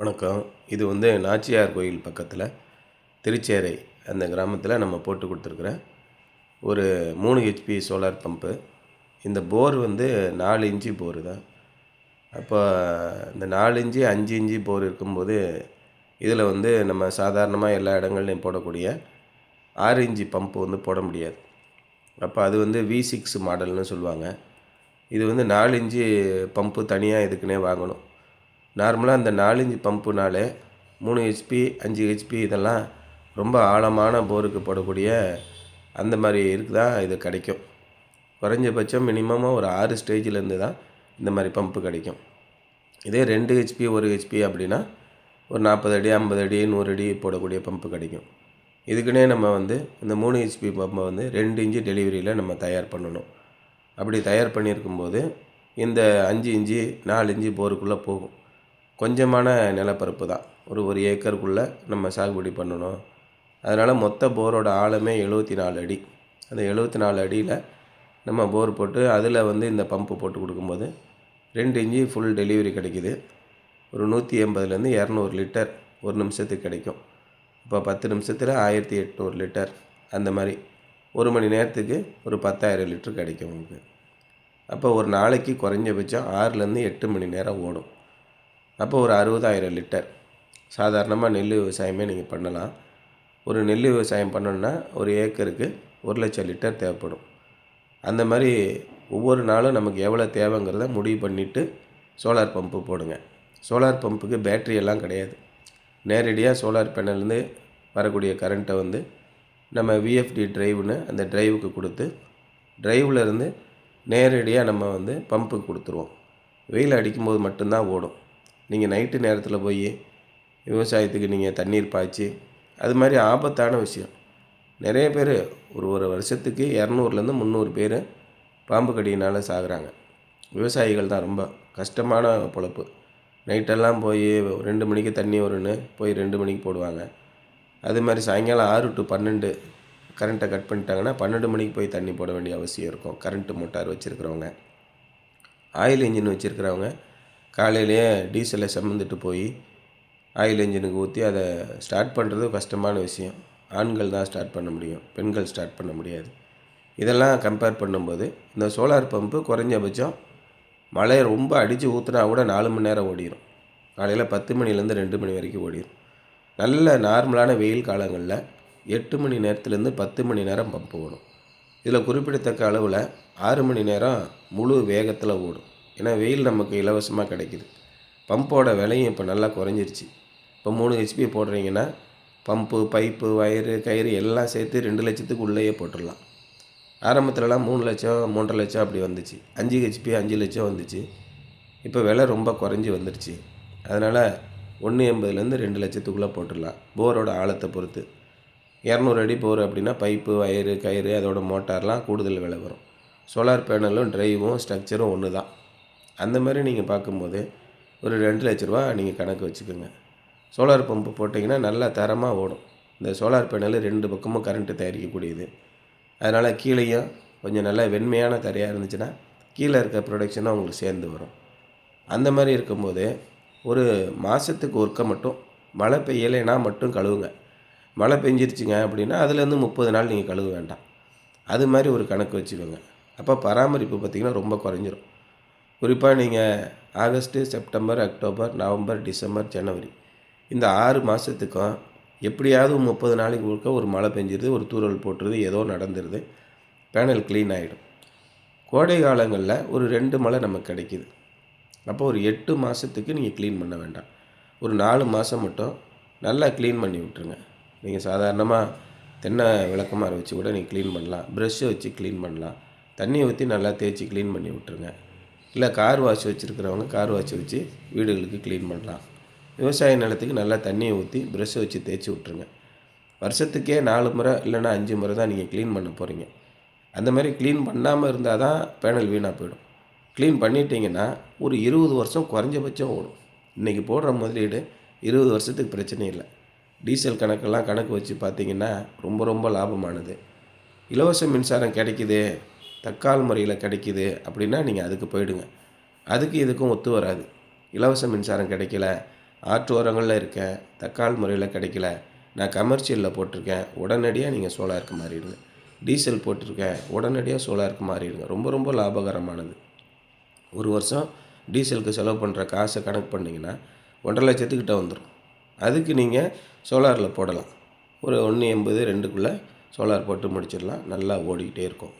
வணக்கம். இது வந்து நாச்சியார் கோயில் பக்கத்தில திருச்சேரை அந்த கிராமத்தில நம்ம போட்டு குடுத்துருக்குற ஒரு 3 ஹெச்பி சோலார் பம்பு. இந்த போர் வந்து 4 இன்ச்சு போரு தான். அப்போ இந்த 4 இன்ச்சு, 5 இன்ச்சு போர் இருக்கும்போது, இதில வந்து நம்ம சாதாரணமா எல்லா இடங்கள்லயும் போடக்கூடிய 6 இன்ச்சு பம்பு வந்து போட முடியாது. அப்போ அது வந்து V6 மாடல்னு சொல்லுவாங்க. இது வந்து 4 இன்ச்சு பம்பு தனியா இதுக்குன்னே வாங்கணும். நார்மலா இந்த 4 இன்ச் பம்புனாலே 3 ஹெச்பி, 5 ஹெச்பி இதெல்லாம் ரொம்ப ஆழமான போருக்கு போடக்கூடிய அந்த மாரி தான் இது கிடைக்கும். குறைஞ்சபட்சம் மினிமமா ஒரு 6 ஸ்டேஜ்லேருந்து தான் இந்த மாரி பம்பு கிடைக்கும். இதே 2 ஹெச்பி, 1 ஹெச்பி அப்படின்னா ஒரு 40 அடி, 50 அடி, 100 அடி போடக்கூடிய பம்பு கிடைக்கும். இதுக்குன்னே நம்ம வந்து இந்த 3 ஹெச்பி பம்பை வந்து 2 இன்ச்சு டெலிவரியில் நம்ம தயார் பண்ணணும். அப்படி தயார் பண்ணியிருக்கும்போது இந்த 5 இன்ச்சு, 4 இன்ச்சு போருக்குள்ளே போகும். கொஞ்சமான நிலப்பரப்பு தான். ஒரு ஏக்கருக்குள்ளே நம்ம சாகுபடி பண்ணணும். அதனால் மொத்த போரோட ஆழமே 74 அடி. அந்த 74 அடியில் நம்ம போர் போட்டு அதில் வந்து இந்த பம்பு போட்டு கொடுக்கும்போது 2 இன்ச்சு ஃபுல் டெலிவரி கிடைக்கிது. ஒரு 180லேருந்து 200 லிட்டர் ஒரு நிமிஷத்துக்கு கிடைக்கும். இப்போ 10 நிமிஷத்தில் 1800 லிட்டர் அந்த மாதிரி ஒரு மணி நேரத்துக்கு ஒரு 10,000 லிட்டர் கிடைக்கும் உங்களுக்கு. அப்போ ஒரு நாளைக்கு குறைஞ்சபட்சம் 6லேருந்து 8 மணி நேரம் ஓடும். அப்போ ஒரு 60,000 லிட்டர் சாதாரணமாக நெல் விவசாயமே நீங்கள் பண்ணலாம். ஒரு நெல் விவசாயம் பண்ணணுன்னா ஒரு ஏக்கருக்கு 1,00,000 லிட்டர் தேவைப்படும். அந்த மாதிரி ஒவ்வொரு நாளும் நமக்கு எவ்வளோ தேவைங்கிறத முடிவு பண்ணிவிட்டு சோலார் பம்பு போடுங்க. சோலார் பம்புக்கு பேட்ரி எல்லாம் கிடையாது. நேரடியாக சோலார் பேனல்லேருந்து வரக்கூடிய கரண்ட்டை வந்து நம்ம விஎஃப்டி டிரைவ்னு அந்த டிரைவுக்கு கொடுத்து டிரைவில் இருந்து நேரடியாக நம்ம வந்து பம்புக்கு கொடுத்துருவோம். வெயில் அடிக்கும்போது மட்டும்தான் ஓடும். நீங்கள் நைட்டு நேரத்தில் போய் விவசாயத்துக்கு நீங்கள் தண்ணீர் பாய்ச்சி அது மாதிரி ஆபத்தான விஷயம். நிறைய பேர் ஒரு வருஷத்துக்கு 200லேருந்து 300 பேர் பாம்பு கடியினால் சாகுறாங்க. விவசாயிகள் தான் ரொம்ப கஷ்டமான பொழப்பு. நைட்டெல்லாம் போய் 2 மணிக்கு தண்ணி வரும்னு போய் 2 மணிக்கு போடுவாங்க. அது மாதிரி சாயங்காலம் 6 to 12 கரண்ட்டை கட் பண்ணிட்டாங்கன்னா 12 மணிக்கு போய் தண்ணி போட வேண்டிய அவசியம் இருக்கும். கரண்ட்டு மோட்டார் வச்சுருக்கிறவங்க, ஆயில் இன்ஜின் வச்சுருக்கிறவங்க காலையிலேயே டீசலை சுமந்துட்டு போய் ஆயில் இன்ஜினுக்கு ஊற்றி அதை ஸ்டார்ட் பண்ணுறது கஷ்டமான விஷயம். ஆண்கள் தான் ஸ்டார்ட் பண்ண முடியும், பெண்கள் ஸ்டார்ட் பண்ண முடியாது. இதெல்லாம் கம்பேர் பண்ணும்போது இந்த சோலார் பம்பு குறைஞ்சபட்சம் மழை ரொம்ப அடித்து ஊற்றுனா கூட 4 மணி நேரம் ஓடிடும். காலையில் 10 மணிலேருந்து 2 மணி வரைக்கும் ஓடிடும். நல்ல நார்மலான வெயில் காலங்களில் 8 மணி நேரத்துலேருந்து 10 மணி நேரம் பம்பு ஓடும். இதில் குறிப்பிடத்தக்க அளவில் 6 மணி நேரம் முழு வேகத்தில் ஓடும். ஏன்னா வெயில் நமக்கு இலவசமாக கிடைக்கிது. பம்போட விலையும் இப்போ நல்லா குறைஞ்சிருச்சு. இப்போ 3 ஹெச்பி போடுறீங்கன்னா பம்பு, பைப்பு, வயரு, கயிறு எல்லாம் சேர்த்து 2 லட்சத்துக்கு உள்ளேயே போட்டுடலாம். ஆரம்பத்துலலாம் 3 லட்சம், 3,50,000 லட்சம் அப்படி வந்துச்சு. 5 ஹெச்பி 5 லட்சம் வந்துச்சு. இப்போ விலை ரொம்ப குறைஞ்சி வந்துடுச்சு. அதனால் 1,80,000லேருந்து 2 லட்சத்துக்குள்ளே போட்டுடலாம். போரோட ஆழத்தை பொறுத்து 200 அடி போர் அப்படின்னா பைப்பு, வயரு, கயிறு அதோட மோட்டார்லாம் கூடுதல் விலை வரும். சோலார் பேனலும் டிரைவும் ஸ்ட்ரக்சரும் ஒன்று தான். அந்த மாதிரி நீங்கள் பார்க்கும்போது ஒரு 2 லட்ச ரூபா நீங்கள் கணக்கு வச்சுக்கோங்க. சோலார் பம்பு போட்டிங்கன்னா நல்லா தரமாக ஓடும். இந்த சோலார் பேனல் 2 பக்கமும் கரண்ட்டு தயாரிக்கக்கூடியது. அதனால் கீழேயும் கொஞ்சம் நல்லா வெண்மையான தரையாக இருந்துச்சுன்னா கீழே இருக்க ப்ரொடக்ஷனும் உங்களுக்கு சேர்ந்து வரும். அந்த மாதிரி இருக்கும்போது ஒரு மாதத்துக்கு ஒருக்க மட்டும் மழை பெய்யலைன்னா மட்டும் கழுவுங்க. மழை பெஞ்சிருச்சுங்க அப்படின்னா அதுலேருந்து 30 நாள் நீங்கள் கழுவ வேண்டாம். அது மாதிரி ஒரு கணக்கு வச்சுக்கோங்க. அப்போ பராமரிப்பு பார்த்திங்கன்னா ரொம்ப குறைஞ்சிரும். குறிப்பாக நீங்கள் August, September, October, November, December, ஜனவரி இந்த 6 மாதத்துக்கும் எப்படியாவது 30 நாளைக்கு ஒருக்க ஒரு மழை பெஞ்சிருது, ஒரு தூறல் போட்டுருது, ஏதோ நடந்துருது, பேனல் க்ளீன் ஆகிடும். கோடை காலங்களில் ஒரு 2 மழை நமக்கு கிடைக்கிது. அப்போ ஒரு 8 மாதத்துக்கு நீங்கள் க்ளீன் பண்ண வேண்டாம். ஒரு 4 மாதம் மட்டும் நல்லா க்ளீன் பண்ணி விட்ருங்க. நீங்கள் சாதாரணமாக தென்னை விளக்கமாறு வச்சு கூட நீங்கள் க்ளீன் பண்ணலாம். ப்ரெஷ்ஷை வச்சு க்ளீன் பண்ணலாம். தண்ணியை ஊற்றி நல்லா தேய்ச்சி க்ளீன் பண்ணி விட்ருங்க. இல்லை கார் வாஷ் வச்சுருக்கிறவங்க கார் வாஷை வச்சு வீடுகளுக்கு க்ளீன் பண்ணலாம். விவசாய நிலத்துக்கு நல்லா தண்ணியை ஊற்றி ப்ரெஷ்ஷை வச்சு தேய்ச்சி விட்ருங்க. வருஷத்துக்கே 4 முறை இல்லைன்னா 5 முறை தான் நீங்கள் க்ளீன் பண்ண போகிறீங்க. அந்த மாதிரி க்ளீன் பண்ணாமல் இருந்தால் தான் பேனல் வீணாக போயிடும். க்ளீன் பண்ணிட்டீங்கன்னா ஒரு 20 வருஷம் குறைஞ்சபட்சம் ஓடும். இன்றைக்கி போடுற முதலீடு 20 வருஷத்துக்கு பிரச்சனை இல்லை. டீசல் கணக்கெல்லாம் கணக்கு வச்சு பார்த்திங்கன்னா ரொம்ப ரொம்ப லாபமானது. இலவச மின்சாரம் கிடைக்கிது, தட்கால் முறையில் கிடைக்கிது அப்படின்னா நீங்கள் அதுக்கு போயிடுங்க. அதுக்கு இதுக்கும் ஒத்து வராது. இலவச மின்சாரம் கிடைக்கல, ஆற்று ஓரங்களில் இருக்கேன், தக்கால் முறையில் கிடைக்கல, நான் கமர்ஷியலில் போட்டிருக்கேன், உடனடியாக நீங்கள் சோலாருக்கு மாறிடுங்க. டீசல் போட்டிருக்கேன், உடனடியாக சோலாருக்கு மாறிடுங்க. ரொம்ப ரொம்ப லாபகரமானது. ஒரு வருஷம் டீசலுக்கு செலவு பண்ணுற காசை கணக்கு பண்ணிங்கன்னா 1,50,000 வந்துடும். அதுக்கு நீங்கள் சோலாரில் போடலாம். ஒரு 1.80 2க்குள்ளே சோலார் போட்டு முடிச்சிடலாம். நல்லா ஓடிக்கிட்டே இருக்கும்.